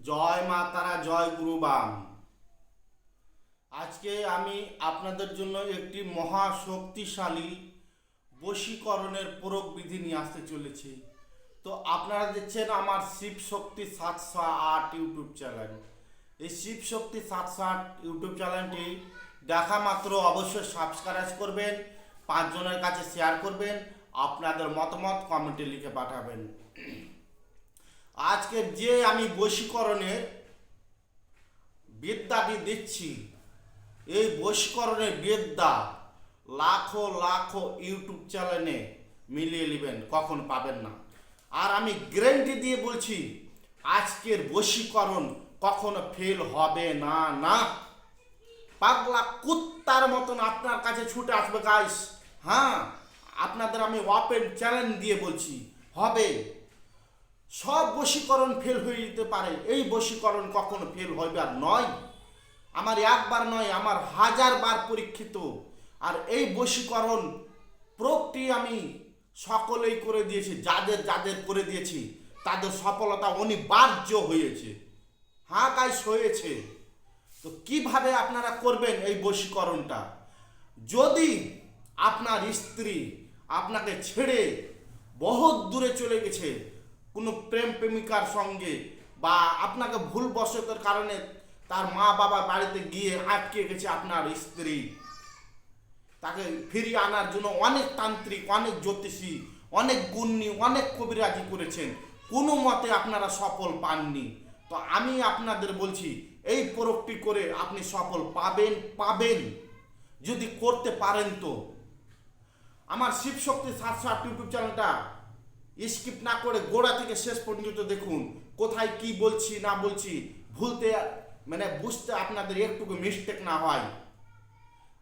জয় মা তারা, জয় গুরু বাম। আজকে আমি আপনাদের জন্য একটি মহা শক্তিশালী বশীকরণের প্রয়োগ বিধি নিয়ে আসতে চলেছি। তো আপনারা দেখছেন আমার শিব শক্তি 708 ইউটিউব চ্যানেল। এই শিব শক্তি 708 ইউটিউব চ্যানেলটি দেখা মাত্র অবশ্যই সাবস্ক্রাইব করবেন, 5 জনের কাছে শেয়ার করবেন, আপনাদের মতামত কমেন্টে লিখে পাঠাবেন। আজকে যে আমি বশীকরণের বিদ্যাটি দিচ্ছি, এই বশীকরণের বিদ্যা লাখো লাখো ইউটিউব চ্যানেলে মিলিয়ে নেবেন, কখন পাবেন না। আর আমি গ্যারান্টি দিয়ে বলছি, আজকের বশীকরণ কখনো ফেল হবে না। না, পাগলা কুত্তার মতন আপনার কাছে ছুটে আসবে গাইস। হ্যাঁ, আপনাদের আমি ওপেন চ্যালেঞ্জ দিয়ে বলছি, হবে। সব বশীকরণ ফেল হয়ে যেতে পারে, এই বশীকরণ কখনো ফেল হবে আর নয়। আমার একবার নয়, আমার 1000 বার পরীক্ষিত। আর এই বশীকরণ প্রয়োগটি আমি সকলেই করে দিয়েছি, যাদের যাদের করে দিয়েছি তাদের সফলতা অনিবার্য হয়েছে। হ্যাঁ গাইস, হয়েছে। তো কিভাবে আপনারা করবেন এই বশীকরণটা? যদি আপনার স্ত্রী আপনাকে ছেড়ে বহুত দূরে চলে গেছে কোনো প্রেম প্রেমিকার সঙ্গে, বা আপনাকে ভুলবশতের কারণে তার মা বাবা বাড়িতে গিয়ে আটকে গেছে আপনার স্ত্রী, তাকে ফিরিয়ে আনার জন্য অনেক তান্ত্রিক, অনেক জ্যোতিষী, অনেক গুণী, অনেক কবিরাজি করেছেন, কোনো মতে আপনারা সফল পাননি। তো আমি আপনাদের বলছি, এই প্রয়োগটি করে আপনি সফল পাবেন যদি করতে পারেন। তো আমার শিবশক্তি 708 ইউটিউব চ্যানেলটা স্কিপ না করে গোড়া থেকে শেষ পর্যন্ত দেখুন, কোথায় কি বলছি না বলছি ভুলতে বুঝতে আপনাদের একটুকু মিস্টেক না হয়।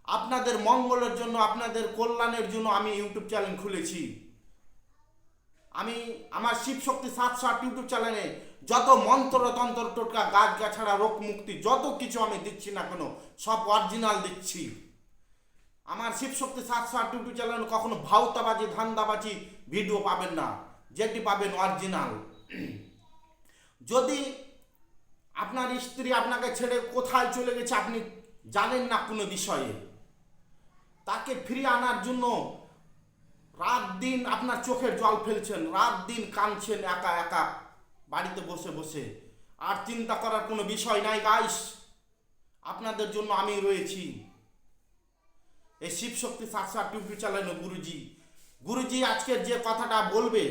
আপনাদের মঙ্গলের জন্য, আপনাদের কল্যাণের জন্য আমি ইউটিউব চ্যানেল খুলেছি। আমি আমার শিবশক্তি 708 ইউটিউব চ্যানেলে যত মন্ত্র তন্ত্র টোটকা, গাছ গাছাড়া, রোগ মুক্তি যত কিছু আমি দিচ্ছি না কেন, সব অরিজিনাল দিচ্ছি। আমার শিবশক্তি 708 ইউটিউব চ্যানেলে কখনো ভাউতাবাজি, ধান্দাবাজি ভিডিও পাবেন না, যেটি পাবেন অরিজিনাল। যদি আপনার স্ত্রী আপনাকে ছেড়ে কোথায় চলে গেছে আপনি জানেন না কোনো বিষয়ে, তাকে ফিরিয়ে আনার জন্য রাত দিন আপনার চোখের জল ফেলছেন, রাত দিন কাঁদছেন একা একা বাড়িতে বসে বসে, আর চিন্তা করার কোনো বিষয় নাই গাইস, আপনাদের জন্য আমি রয়েছি। এই শিবশক্তি 708 ইউটিউব চ্যানেলে গুরুজি আজকের যে কথাটা বলবে,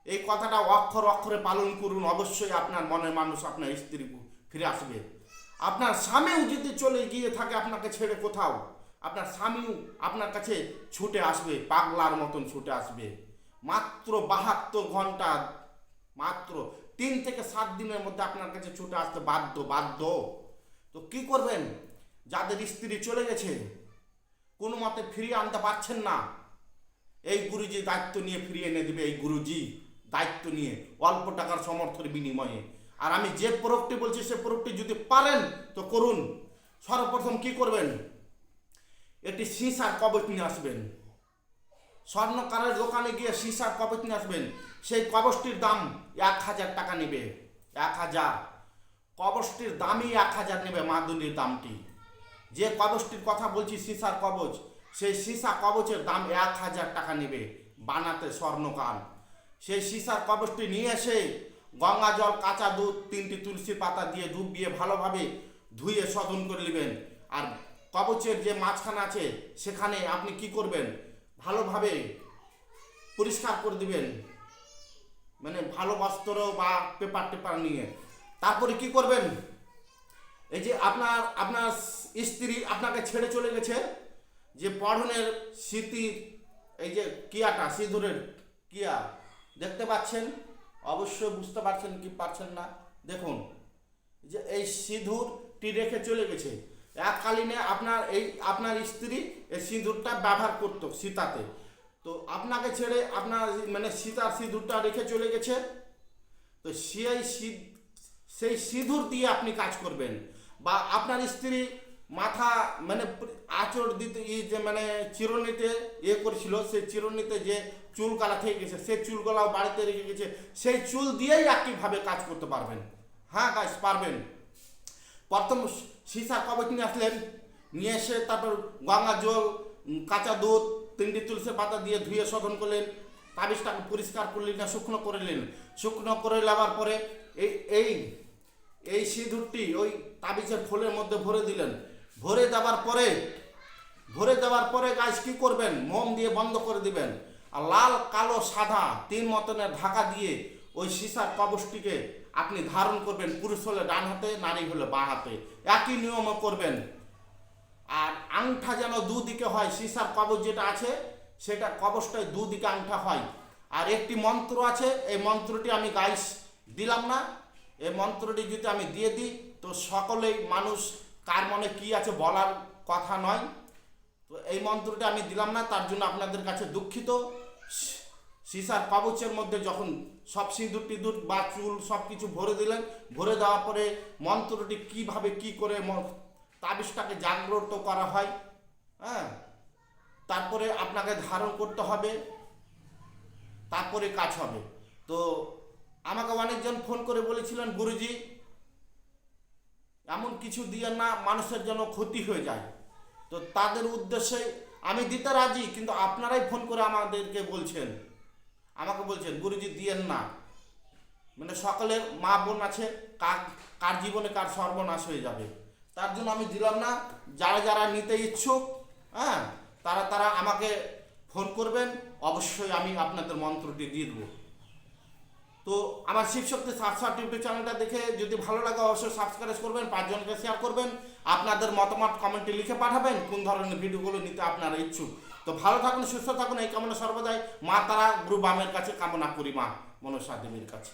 এই কথাটা অক্ষর অক্ষরে পালন করুন। অবশ্যই আপনার মনের মানুষ, আপনার স্ত্রী ফিরে আসবে। আপনার স্বামীও যদি চলে গিয়ে থাকে আপনাকে ছেড়ে কোথাও, আপনার স্বামীও আপনার কাছে ছুটে আসবে, পাগলার মতন ছুটে আসবে। মাত্র 72 ঘন্টা, মাত্র 3 থেকে 7 দিনের মধ্যে আপনার কাছে ছুটে আসতে বাধ্য। তো কি করবেন? যাদের স্ত্রী চলে গেছে, কোনো মতে ফিরিয়ে আনতে পারছেন না, এই গুরুজি দায়িত্ব নিয়ে ফিরিয়ে এনে দেবে। এই গুরুজি দায়িত্ব নিয়ে অল্প টাকার সমর্থনের বিনিময়ে। আর আমি যে প্রয়োগটি বলছি, সে প্রয়োগটি যদি পারেন তো করুন। সর্বপ্রথম কি করবেন? একটি সীসার কবচ নিয়ে আসবেন। স্বর্ণকারের দোকানে গিয়ে সীসার কবচ নিয়ে আসবেন। সেই কবচটির দাম 1000 টাকা নেবে। 1000 কবচটির দামই 1000 নেবে, মাদুলির দামটি। যে কবচটির কথা বলছি, সীসার কবচ, সেই সীসা কবচের দাম 1000 টাকা নেবে বানাতে, স্বর্ণকার। সেই সীসার কবচটি নিয়ে এসে গঙ্গা জল, কাঁচা দুধ, 3টি তুলসী পাতা দিয়ে ডুবিয়ে ভালোভাবে ধুয়ে শোধন করে নেবেন। আর কবচের যে মাঝখানে আছে সেখানে আপনি কি করবেন? ভালোভাবে পরিষ্কার করে দিবেন, ভালো বস্ত্র বা পেপার নিয়ে। তারপরে কি করবেন? এই যে আপনার স্ত্রী আপনাকে ছেড়ে চলে গেছে, যে পড়নের স্মৃতির এই যে কিয়াটা, সিঁদুরের কিয়া দেখতে পাচ্ছেন, অবশ্যই বুঝতে পারছেন কি পারছেন না? দেখুন, যে এই সিঁদুরটি রেখে চলে গেছে। এককালীনে আপনার স্ত্রী এই সিঁদুরটা ব্যবহার করতো সীতাতে। তো আপনাকে ছেড়ে আপনার সীতার সিঁদুরটা রেখে চলে গেছে। তো সেই সিঁদুর দিয়ে আপনি কাজ করবেন। বা আপনার স্ত্রী মাথা আঁচড় দিতে চিরুনিতে করেছিল, সেই চিরুনিতে যে চুলকালা থেকে গেছে, সেই চুলগুলাও বাড়িতে রেখে গেছে, সেই চুল দিয়েই একইভাবে কাজ করতে পারবেন। হ্যাঁ গাইস পারবেন। প্রথম সীসার কবচ নিয়ে আসলেন, নিয়ে এসে তারপর গঙ্গা জল, কাঁচা দুধ, 3টি তুলসী পাতা দিয়ে ধুয়ে শোধন করলেন, তাবিজটাকে পরিষ্কার করলেন না, শুকনো করে নিলেন। শুকনো করে নেওয়ার পরে এই এই এই সিঁদুরটি ওই তাবিজের ফুলের মধ্যে ভরে দিলেন। ভরে দেওয়ার পরে গাইস কি করবেন, মোম দিয়ে বন্ধ করে দিবেন। আর লাল কালো সাদা 3 মতনের ঢাকা দিয়ে ওই সীসার কবচটিকে আপনি ধারণ করবেন। পুরুষ হলে ডান হাতে, নারী হলে বাঁ হাতে, একই নিয়ম করবেন। আর আংটা যেন দুদিকে হয়, সীসার কবচ যেটা আছে সেটা কবচটায় দুদিকে আংটা হয়। আর একটি মন্ত্র আছে, এই মন্ত্রটি আমি গাইস দিলাম না, এই মন্ত্রটি যদি আমি দিয়ে দিই তো সকলেই মানুষ কার মনে কি আছে বলার কথা নয়। তো এই মন্ত্রটি আমি দিলাম না, তার জন্য আপনাদের কাছে দুঃখিত। সীসার কবচের মধ্যে যখন সব সিঁদুর টিঁদুর বা চুল সব কিছু ভরে দিলেন, ভরে দেওয়ার পরে মন্ত্রটি কিভাবে কি করে তাবিজটাকে জাগ্রত করা হয়, হ্যাঁ, তারপরে আপনাকে ধারণ করতে হবে, তারপরে কাজ হবে। তো আমাকে অনেকজন ফোন করে বলেছিলেন, গুরুজি এমন কিছু দিয়ে না মানুষের যেন ক্ষতি হয়ে যায়। তো তাদের উদ্দেশ্যে আমি দিতে রাজি, কিন্তু আপনারাই ফোন করে আমাকে বলছেন গুরুজি দিয়েন না। মানে সকলের মা বোন আছে, কার জীবনে কার সর্বনাশ হয়ে যাবে, তার জন্য আমি দিলাম না। যারা নিতে ইচ্ছুক, হ্যাঁ, তারা আমাকে ফোন করবেন, অবশ্যই আমি আপনাদের মন্ত্রটি দিয়ে দেবো। তো আমার শিবশক্তি 760 ইউটিউব চ্যানেলটা দেখে যদি ভালো লাগে অবশ্যই সাবস্ক্রাইব করবেন, 5 জনকে শেয়ার করবেন, আপনাদের মতামত কমেন্টে লিখে পাঠাবেন কোন ধরনের ভিডিওগুলো নিতে আপনারা ইচ্ছুক। তো ভালো থাকুন, সুস্থ থাকুন, এই কামনা সর্বদাই মা তারা গুরু বামের কাছে কামনা করি, মা মনসা দেবীর কাছে।